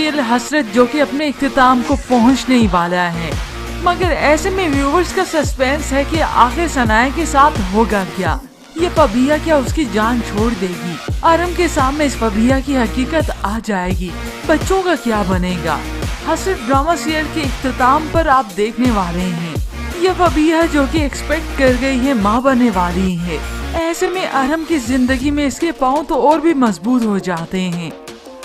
Serial हसरत जो कि अपने इख्तिताम को पहुंचने ही वाला है, मगर ऐसे में व्यूवर्स का सस्पेंस है कि आखिर सनाया के साथ होगा क्या। ये फबिया क्या उसकी जान छोड़ देगी? अरम के सामने इस फबिया की हकीकत आ जाएगी। बच्चों का क्या बनेगा? हसरत ड्रामा सीरियल के इख्तिताम पर आप देखने वाले हैं। ये फबिया जो कि एक्सपेक्ट कर गई है माँ बनने वाली है। ऐसे में अरम की जिंदगी में इसके पाँव तो और भी मजबूत हो जाते हैं।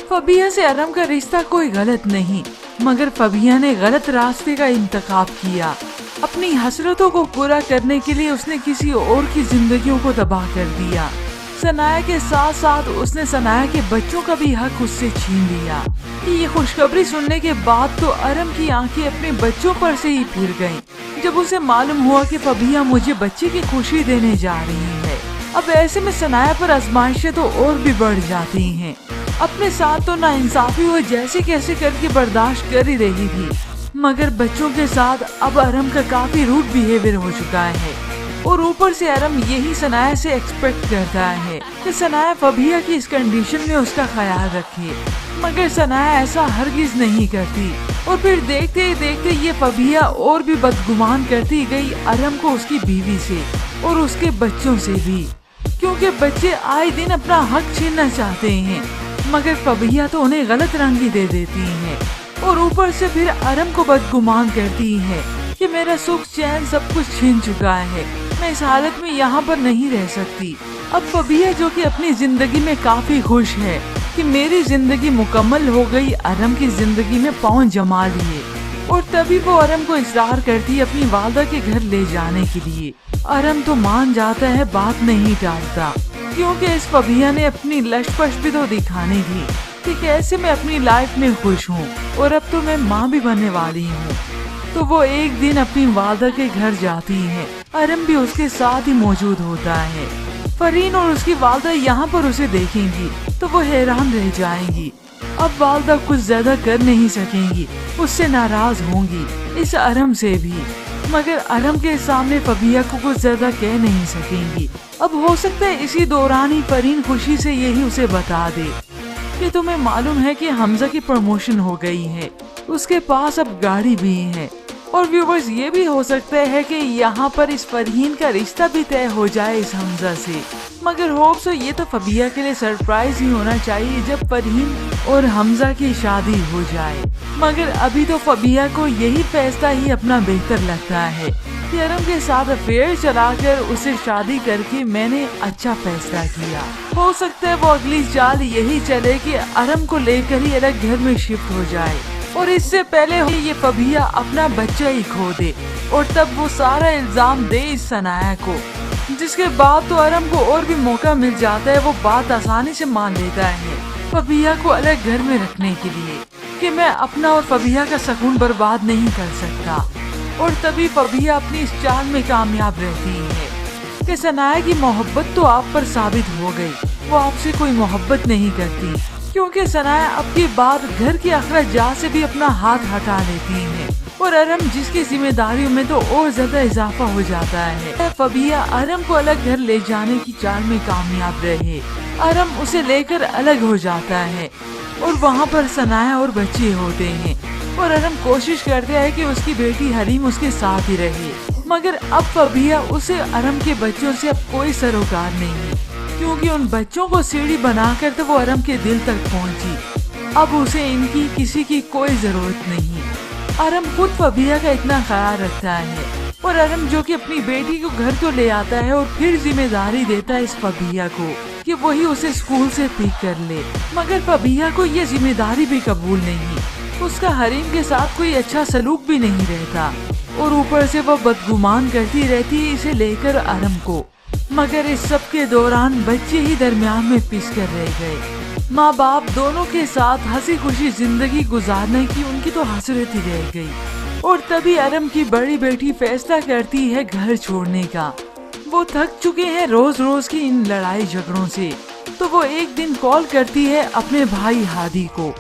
फबिया से अरम का रिश्ता कोई गलत नहीं, मगर फबिया ने गलत रास्ते का इंतखाब किया। अपनी हसरतों को पूरा करने के लिए उसने किसी और की जिंदगियों को तबाह कर दिया। सनाया के साथ साथ उसने सनाया के बच्चों का भी हक उससे छीन लिया। ये खुशखबरी सुनने के बाद तो अरम की आंखें अपने बच्चों पर से ही फिर गईं। जब उसे मालूम हुआ कि फबिया मुझे बच्चे की खुशी देने जा रही है। अब ऐसे में सनाया पर आजमाइशें तो और भी बढ़ जाती हैं। अपने साथ तो नाइंसाफी वो जैसे कैसे करके बर्दाश्त कर ही रही थी, मगर बच्चों के साथ अब अरम का काफी रूड बिहेवियर हो चुका है। और ऊपर से अरम यही सनाया से एक्सपेक्ट करता है कि सनाया फबिया की इस कंडीशन में उसका ख्याल रखे, मगर सनाया ऐसा हरगिज नहीं करती। और फिर देखते ही देखते ये फबिया और भी बदगुमान करती गई अरम को उसकी बीवी से और उसके बच्चों से भी, क्योंकि बच्चे आए दिन अपना हक छीनना चाहते हैं, मगर फबिया तो उन्हें गलत रंगी दे देती है। और ऊपर से फिर अरम को बदगुमान करती है कि मेरा सुख चैन सब कुछ छीन चुका है, मैं इस हालत में यहाँ पर नहीं रह सकती। अब फबिया जो कि अपनी जिंदगी में काफी खुश है कि मेरी जिंदगी मुकम्मल हो गई, अरम की जिंदगी में पाँव जमा लिए। और तभी वो अरम को इजहार करती है अपनी वालदा के घर ले जाने के लिए। अरम तो मान जाता है, बात नहीं टालता, क्योंकि इस फबिया ने अपनी लशपश भी तो दिखानी थी कि कैसे मैं अपनी लाइफ में खुश हूँ और अब तो मैं माँ भी बनने वाली हूँ। तो वो एक दिन अपनी वालदा के घर जाती है। अरम भी उसके साथ ही मौजूद होता है। फरीन और उसकी वालदा यहाँ पर उसे देखेंगी तो वो हैरान रह जाएंगी। अब वालदा कुछ ज्यादा कर नहीं सकेंगी, उससे नाराज होंगी, इस अरम से भी, मगर अरम के सामने फबिया को कुछ ज्यादा कह नहीं सकेंगी। अब हो सकता है इसी दौरान ही फरीन खुशी से यही उसे बता दे कि तुम्हें मालूम है कि हमजा की प्रमोशन हो गई है, उसके पास अब गाड़ी भी है। और व्यूवर्स ये भी हो सकता है कि यहाँ पर इस फरहीन का रिश्ता भी तय हो जाए इस हमजा से, मगर होप्स ये तो फबिया के लिए सरप्राइज ही होना चाहिए जब फरहीन और हमजा की शादी हो जाए। मगर अभी तो फबिया को यही फैसला ही अपना बेहतर लगता है कि अरम के साथ अफेयर चलाकर उसे शादी करके मैंने अच्छा फैसला किया। हो सकता है वो अगली चाल यही चले कि अरम को लेकर ही अलग घर में शिफ्ट हो जाए और इससे पहले ये फबिया अपना बच्चा ही खो दे और तब वो सारा इल्जाम दे इस सनाया को, जिसके बाद तो अरम को और भी मौका मिल जाता है। वो बात आसानी से मान लेता है फबिया को अलग घर में रखने के लिए कि मैं अपना और फबिया का सुकून बर्बाद नहीं कर सकता। और तभी फबिया अपनी इस चाल में कामयाब रहती है कि सनाया की मोहब्बत तो आप पर साबित हो गई, वो आपसे कोई मोहब्बत नहीं करती, क्योंकि सनाया अब की बात घर की अखराजात से भी अपना हाथ हटा लेती है। और अरम जिसकी जिम्मेदारियों में तो और ज्यादा इजाफा हो जाता है। फबिया अरम को अलग घर ले जाने की चाल में कामयाब रहे। अरम उसे लेकर अलग हो जाता है और वहाँ पर सनाया और बच्चे होते हैं और अरम कोशिश करता है कि उसकी बेटी हरीम उसके साथ ही रहे, मगर अब फबिया उसे अरम के बच्चों से अब कोई सरोकार नहीं, क्योंकि उन बच्चों को सीढ़ी बनाकर तो वो अरम के दिल तक पहुंची। अब उसे इनकी किसी की कोई जरूरत नहीं। अरम खुद फबिया का इतना ख्याल रखता है और अरम जो कि अपनी बेटी को घर तो ले आता है और फिर जिम्मेदारी देता है इस फबिया को कि वही उसे स्कूल से पिक कर ले, मगर फबिया को ये जिम्मेदारी भी कबूल नहीं। उसका हरीम के साथ कोई अच्छा सलूक भी नहीं रहता और ऊपर से वह बदगुमान करती रहती है इसे लेकर अरम को। मगर इस सब के दौरान बच्चे ही दरमियान में पिस कर रह गए। माँ बाप दोनों के साथ हंसी खुशी जिंदगी गुजारने की उनकी तो हसरत ही रह गई। और तभी अरम की बड़ी बेटी फैसला करती है घर छोड़ने का। वो थक चुके हैं रोज रोज की इन लड़ाई झगड़ों से, तो वो एक दिन कॉल करती है अपने भाई हादी को।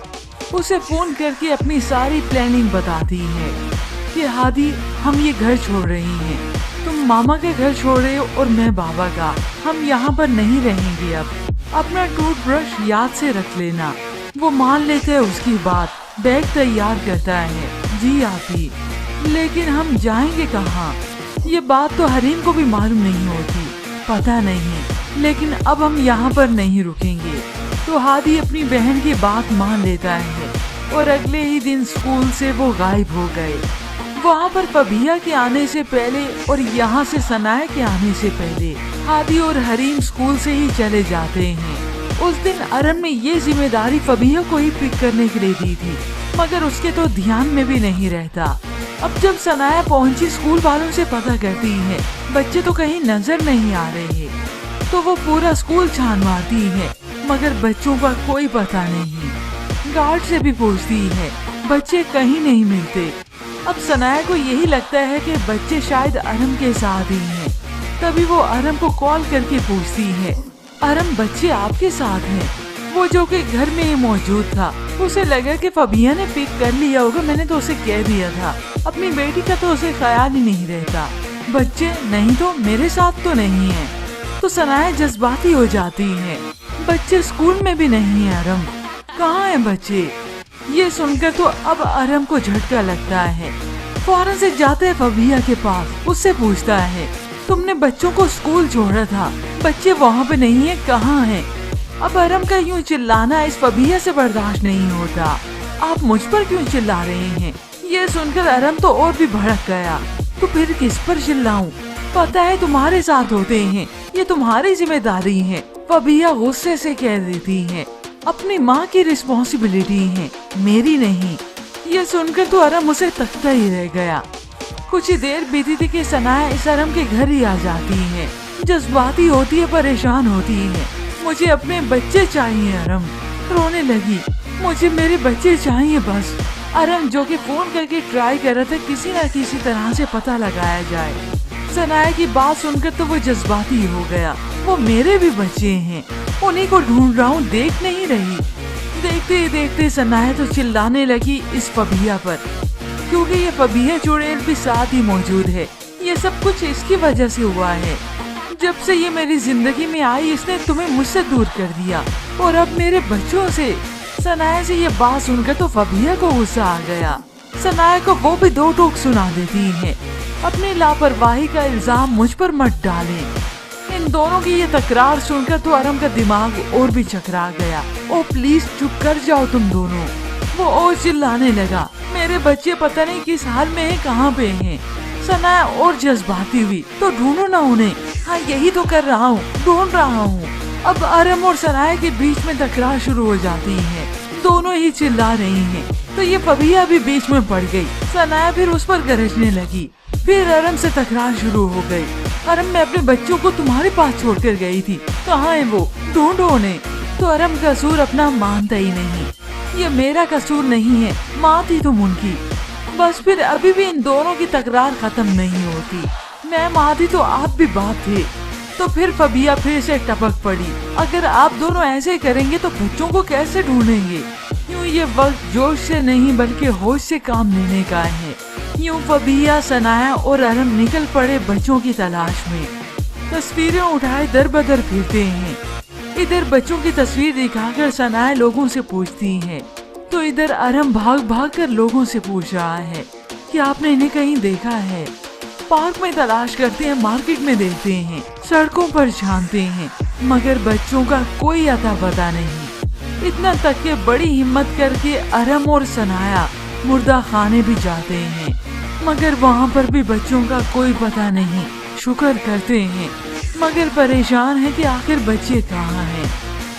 उसे फोन करके अपनी सारी प्लानिंग बताती है कि हादी हम ये घर छोड़ रही हैं, तुम मामा के घर छोड़ रहे हो और मैं बाबा का, हम यहाँ पर नहीं रहेंगे। अब अपना टूथब्रश याद से रख लेना। वो मान लेते हैं उसकी बात बैग तैयार करता है। जी आप ही, लेकिन हम जाएंगे कहाँ? ये बात तो हरीम को भी मालूम नहीं होती। पता नहीं, लेकिन अब हम यहाँ पर नहीं रुकेंगे। तो हादी अपनी बहन की बात मान लेता है और अगले ही दिन स्कूल से वो गायब हो गए। वहाँ पर फबिया के आने से पहले और यहाँ से सनाया के आने से पहले हादी और हरीम स्कूल से ही चले जाते हैं। उस दिन अरम ने ये जिम्मेदारी फबिया को ही पिक करने के लिए दी थी, मगर उसके तो ध्यान में भी नहीं रहता। अब जब सनाया पहुंची, स्कूल वालों से पता करती है बच्चे तो कहीं नजर नहीं आ रहे, तो वो पूरा स्कूल छान मारती है, मगर बच्चों का कोई पता नहीं। गार्ड से भी पूछती है, बच्चे कहीं नहीं मिलते। अब सनाया को यही लगता है कि बच्चे शायद अरम के साथ ही हैं। तभी वो अरम को कॉल करके पूछती है, अरम बच्चे आपके साथ हैं? वो जो कि घर में ही मौजूद था, उसे लगा कि फबिया ने पिक कर लिया होगा, मैंने तो उसे कह दिया था। अपनी बेटी का तो उसे ख्याल ही नहीं रहता। बच्चे नहीं तो मेरे साथ तो नहीं है। तो सनाया जज्बाती हो जाती है, बच्चे स्कूल में भी नहीं है अरम, कहाँ है बच्चे? ये सुनकर तो अब अरम को झटका लगता है। फौरन से जाते है फबिया के पास, उससे पूछता है, तुमने बच्चों को स्कूल छोड़ा था, बच्चे वहाँ पे नहीं है, कहाँ हैं? अब अरम का यूँ चिल्लाना इस फबिया से बर्दाश्त नहीं होता। आप मुझ पर क्यों चिल्ला रहे हैं? ये सुनकर अरम तो और भी भड़क गया। तो फिर किस पर चिल्लाऊं? पता है तुम्हारे साथ होते हैं, ये तुम्हारी जिम्मेदारी है। फबिया गुस्से से कह देती है, अपनी माँ की रिस्पॉन्सिबिलिटी है, मेरी नहीं। ये सुनकर तो अरम उसे तकता ही रह गया। कुछ ही देर बीती थी कि सनाया इस अरम के घर ही आ जाती है। जज्बाती होती है, परेशान होती है, मुझे अपने बच्चे चाहिए अरम। रोने लगी, मुझे मेरे बच्चे चाहिए बस। अरम जो कि फोन करके ट्राई कर रहा था किसी न किसी तरह से पता लगाया जाए। सनाया की बात सुनकर तो वो जज्बाती हो गया, वो मेरे भी बच्चे हैं, उन्हीं को ढूंढ रहा हूँ, देख नहीं रही। देखते ही देखते सनाया तो चिल्लाने लगी इस फबिया पर, क्योंकि ये फबिया चुड़ैल भी साथ ही मौजूद है। ये सब कुछ इसकी वजह से हुआ है। जब से ये मेरी जिंदगी में आई, इसने तुम्हें मुझसे दूर कर दिया और अब मेरे बच्चों से। सनाया से ये बात सुनकर तो फबिया को गुस्सा आ गया। सनाया को वो भी दो टोक सुना देती है, अपनी लापरवाही का इल्जाम मुझ पर मत डालें। इन दोनों की ये तकरार सुनकर तो अरम का दिमाग और भी चकरा गया। ओ प्लीज चुप कर जाओ तुम दोनों। वो और चिल्लाने लगा, मेरे बच्चे पता नहीं किस हाल में हैं, कहाँ पे हैं। सनाया और जज्बाती हुई, तो ढूंढो ना उन्हें। हाँ यही तो कर रहा हूँ, ढूंढ रहा हूँ। अब अरम और सनाया के बीच में तकरार शुरू हो जाती है, दोनों ही चिल्ला रही हैं। तो ये फबिया भी बीच में पड़ गई। सनाया फिर उस पर गरजने लगी। फिर अरम से तकरार शुरू हो गई। अरम मैं अपने बच्चों को तुम्हारे पास छोड़कर गई थी, कहाँ है वो, ढूंढो उन्हें। तो अरम कसूर अपना मानता ही नहीं, ये मेरा कसूर नहीं है, माँ थी तुम उनकी। बस फिर अभी भी इन दोनों की तकरार खत्म नहीं होती। मैं माँ थी तो आप भी बाप थे। तो फिर फबिया फिर से टपक पड़ी, अगर आप दोनों ऐसे करेंगे तो बच्चों को कैसे ढूंढेंगे? यूँ ये वक्त जोश से नहीं बल्कि होश से काम लेने का है। यूँ फबिया, सनाया और अरम निकल पड़े बच्चों की तलाश में। तस्वीरें उठाए दर बदर फिरते हैं। इधर बच्चों की तस्वीर दिखाकर सनाया लोगों से पूछती है, तो इधर अरम भाग भाग कर लोगों से पूछ रहा है कि आपने इन्हें कहीं देखा है? पार्क में तलाश करते हैं, मार्केट में देखते हैं, सड़कों पर छानते हैं, मगर बच्चों का कोई अता पता नहीं। इतना तक के बड़ी हिम्मत करके अरम और सनाया मुर्दा खाने भी जाते हैं, मगर वहाँ पर भी बच्चों का कोई पता नहीं। शुक्र करते हैं, मगर परेशान है कि आखिर बच्चे कहाँ हैं।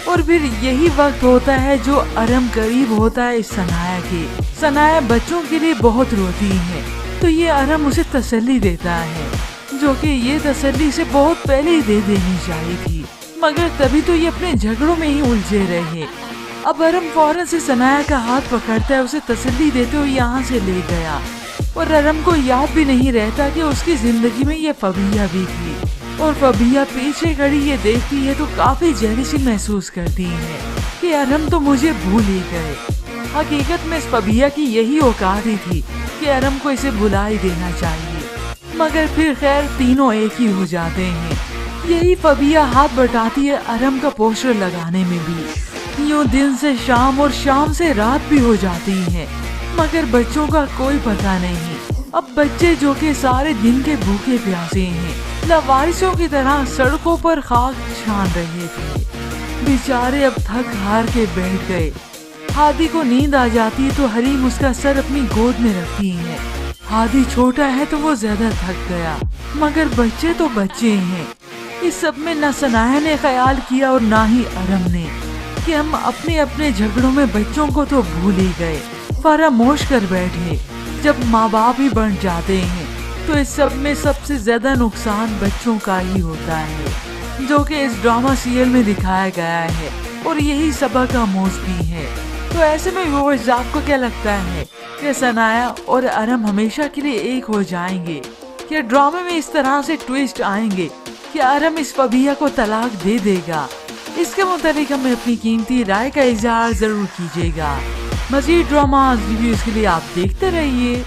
और फिर यही वक्त होता है जो अरम करीब होता है इस सनाया के। सनाया बच्चों के लिए बहुत रोती है, तो ये अरम उसे तसल्ली देता है, जो कि ये तसल्ली से बहुत पहले ही दे देनी चाहिए थी, मगर तभी तो ये अपने झगड़ों में ही उलझे रहे। अब अरम फौरन से सनाया का हाथ पकड़ता है, उसे तसल्ली देते हुए यहाँ से ले गया। और अरम को याद भी नहीं रहता कि उसकी जिंदगी में ये फबिया भी थी। और फबिया पीछे खड़ी ये देखती है तो काफी जेलसी महसूस करती है कि अरम तो मुझे भूल ही गए। हकीकत में इस फबिया की यही औकात ही थी कि अरम को इसे भुला ही देना चाहिए, मगर फिर खैर तीनों एक ही हो जाते हैं। यही फबिया हाथ बटाती है अरम का पोस्टर लगाने में भी। यूं दिन से शाम और शाम से रात भी हो जाती है, मगर बच्चों का कोई पता नहीं। अब बच्चे जो कि सारे दिन के भूखे प्यासे हैं, लावारिसों की तरह सड़कों पर खाक छान रहे थे। बेचारे अब थक हार के बैठ गए। हादी को नींद आ जाती है तो हलीम उसका सर अपनी गोद में रखती है। हादी छोटा है तो वो ज्यादा थक गया, मगर बच्चे तो बच्चे हैं। इस सब में न सनाया ने ख्याल किया और ना ही अरम ने कि हम अपने अपने झगड़ों में बच्चों को तो भूल ही गए, फरामोश कर बैठे। जब माँ बाप ही बन जाते हैं तो इस सब में सबसे ज्यादा नुकसान बच्चों का ही होता है, जो कि इस ड्रामा सीरियल में दिखाया गया है और यही सबक आमोज भी है। तो ऐसे में व्यूअर्स, आपको क्या लगता है कि सनाया और अरम हमेशा के लिए एक हो जाएंगे? क्या ड्रामे में इस तरह से ट्विस्ट आएंगे कि अरम इस फबिया को तलाक दे देगा? इसके मुताबिक हमें अपनी कीमती राय का इजहार जरूर कीजिएगा। मज़ीद ड्रामा रिव्यूज के लिए आप देखते रहिए।